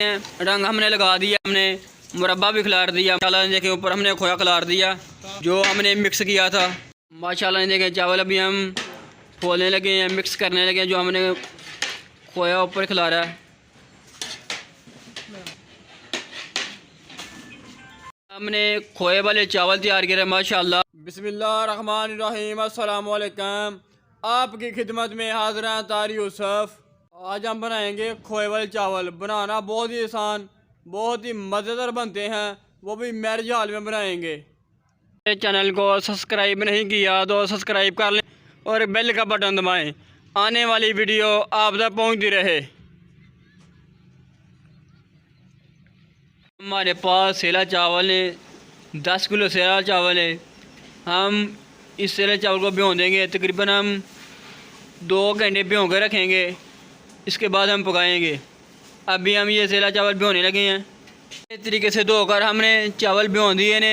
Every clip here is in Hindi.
रंग हमने लगा दिया, हमने मुरब्बा भी खिलार दिया माशाल्लाह। देखें ऊपर हमने खोया खिलार दिया जो हमने मिक्स किया था माशाल्लाह। देखें चावल अभी हम फोड़ने लगे हैं, मिक्स करने लगे हैं जो हमने खोया ऊपर खिलारा है। हमने खोए वाले चावल तैयार किए माशाल्लाह। बिस्मिल्लाहिर्रहमानिर्रहीम, अस्सलाम वालेकुम। आपकी खिदमत में हाजिर हैं तारी यूसुफ। आज हम बनाएंगे खोए वाले चावल। बनाना बहुत ही आसान, बहुत ही मज़ेदार बनते हैं, वो भी मैरिज हाल में बनाएंगे। चैनल को सब्सक्राइब नहीं किया तो सब्सक्राइब कर लें और बेल का बटन दबाएं, आने वाली वीडियो आप तक पहुँचती रहे। हमारे पास सेला चावल है, 10 किलो सेला चावल है। हम इस सेला चावल को भिगो देंगे, तकरीबन हम 2 घंटे भिगो कर रखेंगे। इसके बाद हम पकाएंगे। अभी हम ये सेला चावल भिगोने लगे हैं। इस तरीके से धोकर हमने चावल भिगो दिए ने।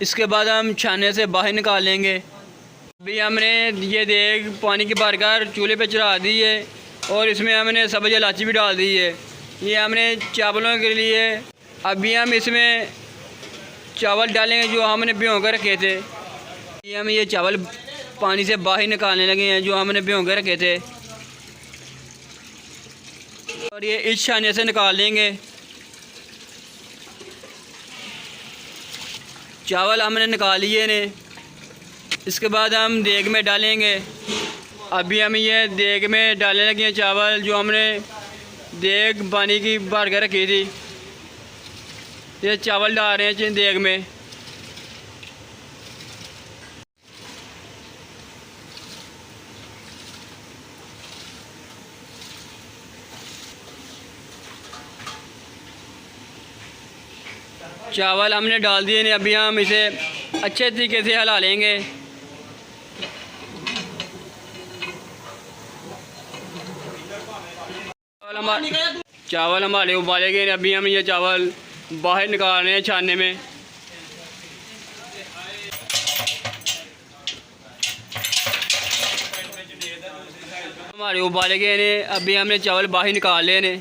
इसके बाद हम छानने से बाहर निकाल लेंगे। अभी हमने ये देग पानी की भरकर चूल्हे पे चढ़ा दी है और इसमें हमने सब्ज़ इलायची भी डाल दी है। ये हमने चावलों के लिए। अभी हम इसमें चावल डालेंगे जो हमने भिगो कर रखे थे। ये चावल पानी से बाहर निकालने लगे हैं जो हमने भिगो कर रखे थे और ये इस छानने से निकाल लेंगे। चावल हमने निकाल लिए ने। इसके बाद हम देग में डालेंगे। अभी हम ये देग में डालने लगे हैं चावल जो हमने देग पानी की भर कर रखी थी। ये चावल डाल रहे हैं देग में। चावल हमने डाल दिए ने। अभी हम इसे अच्छे तरीके से हिला लेंगे। चावल हमारे उबाले गए। अभी हम ये चावल बाहर निकाल रहे हैं छानने में। हमारे उबाले गए ने। अभी हमने चावल बाहर निकाल लेने।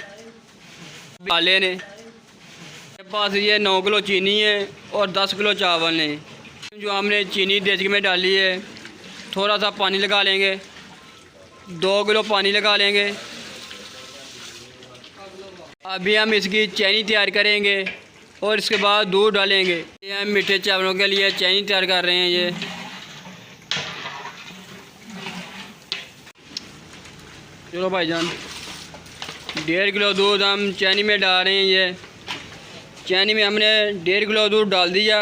मेरे पास ये 9 किलो चीनी है और 10 किलो चावल है जो हमने चीनी देसी में डाली है। थोड़ा सा पानी लगा लेंगे, 2 किलो पानी लगा लेंगे। अभी हम इसकी चीनी तैयार करेंगे और इसके बाद दूध डालेंगे। ये हम मीठे चावलों के लिए चीनी तैयार कर रहे हैं। ये चलो भाईजान, 1.5 किलो दूध हम चीनी में डाल रहे हैं। ये चीनी में हमने 1.5 किलो दूध डाल दिया।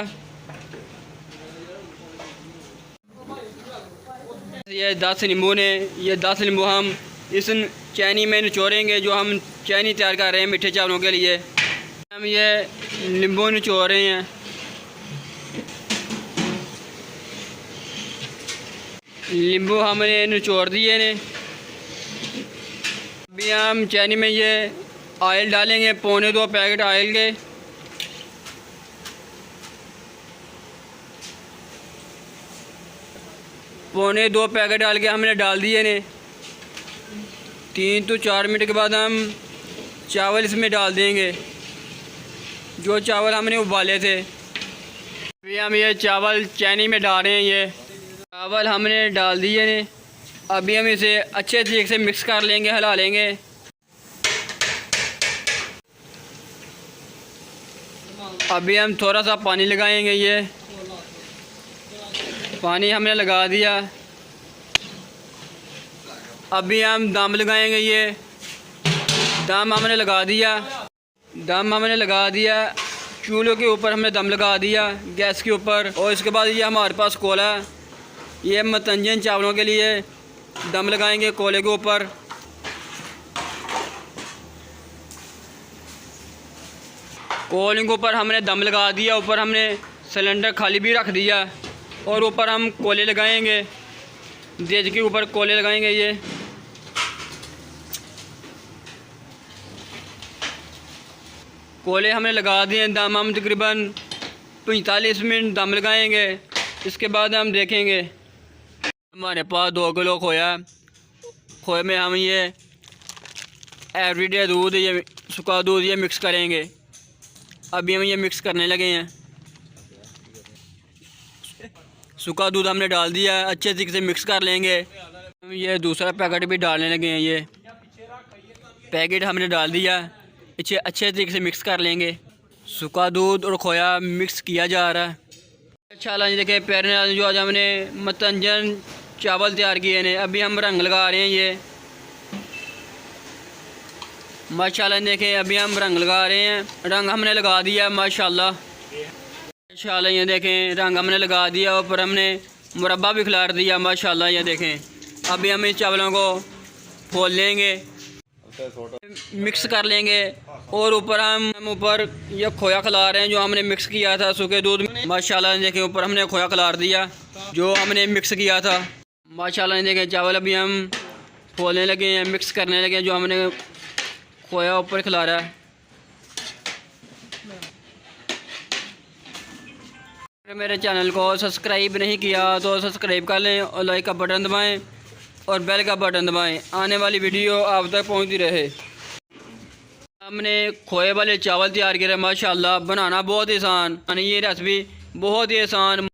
ये 10 नींबू ने। ये 10 नींबू हम इस चीनी में निचोड़ेंगे जो हम चीनी तैयार कर रहे हैं मीठे चावलों के लिए। हम ये नींबू निचोड़ रहे हैं। नींबू हमने निचोड़ दिए ने। अभी हम चीनी में ये ऑयल डालेंगे, 1.25 पैकेट ऑयल के। पौने 2 पैकेट डाल के हमने डाल दिए ने। 3 से 4 मिनट के बाद हम चावल इसमें डाल देंगे जो चावल हमने उबाले थे। अभी हम ये चावल चीनी में डाल रहे हैं। ये चावल हमने डाल दिए ने। अभी हम इसे अच्छे तरीके से मिक्स कर लेंगे, हिला लेंगे। अभी हम थोड़ा सा पानी लगाएंगे। ये पानी हमने लगा दिया। अभी हम दम लगाएंगे। ये दम हमने लगा दिया। चूल्हे के ऊपर हमने दम लगा दिया, गैस के ऊपर। और इसके बाद ये हमारे पास कोला है। ये मतंजन चावलों के लिए दम लगाएंगे कोले के ऊपर। कोले के ऊपर हमने दम लगा दिया। ऊपर हमने सिलेंडर खाली भी रख दिया और ऊपर हम कोले लगाएंगे। देज के ऊपर कोले लगाएंगे। ये कोले हमने लगा दिए। दम हम तकरीबन 45 मिनट दम लगाएंगे। इसके बाद हम देखेंगे। हमारे पास 2 किलो खोया। खोए में हम ये एवरीडे दूध ये सूखा दूध ये मिक्स करेंगे। अभी हम ये मिक्स करने लगे हैं। सूखा दूध हमने डाल दिया है, अच्छे तरीके से मिक्स कर लेंगे। ये दूसरा पैकेट भी डालने लगे हैं। ये पैकेट हमने डाल दिया, इसे अच्छे तरीके से मिक्स कर लेंगे। सूखा दूध और खोया मिक्स किया जा रहा है। अच्छा जी देखिए प्यारे नाज़रीन, जो आज हमने मतंजन चावल तैयार किए हैं, अभी हम रंग लगा रहे हैं। ये माशाल्लाह देखें, अभी हम रंग लगा रहे हैं। रंग हमने लगा दिया माशाल्लाह। माशाल्लाह ये देखें, रंग हमने लगा दिया, ऊपर हमने मुरब्बा भी खिलार दिया माशाल्लाह। ये देखें, अभी हम इस चावलों को फोल लेंगे, मिक्स कर लेंगे। और ऊपर हम ऊपर ये खोया खिला रहे हैं जो हमने मिक्स किया था सूखे दूध में। माशाल्लाह देखें, ऊपर हमने खोया खिलार दिया जो हमने मिक्स किया था। माशाल्लाह देखें, चावल अभी हम फोलने लगे हैं, मिक्स करने लगे हैं, जो हमने खोया ऊपर खिला रहा है। अगर मेरे चैनल को सब्सक्राइब नहीं किया तो सब्सक्राइब कर लें और लाइक का बटन दबाएं और बेल का बटन दबाएं, आने वाली वीडियो आप तक पहुंचती रहे। हमने खोए वाले चावल तैयार किए माशाल्लाह। बनाना बहुत आसान, ये रेसिपी बहुत ही आसान।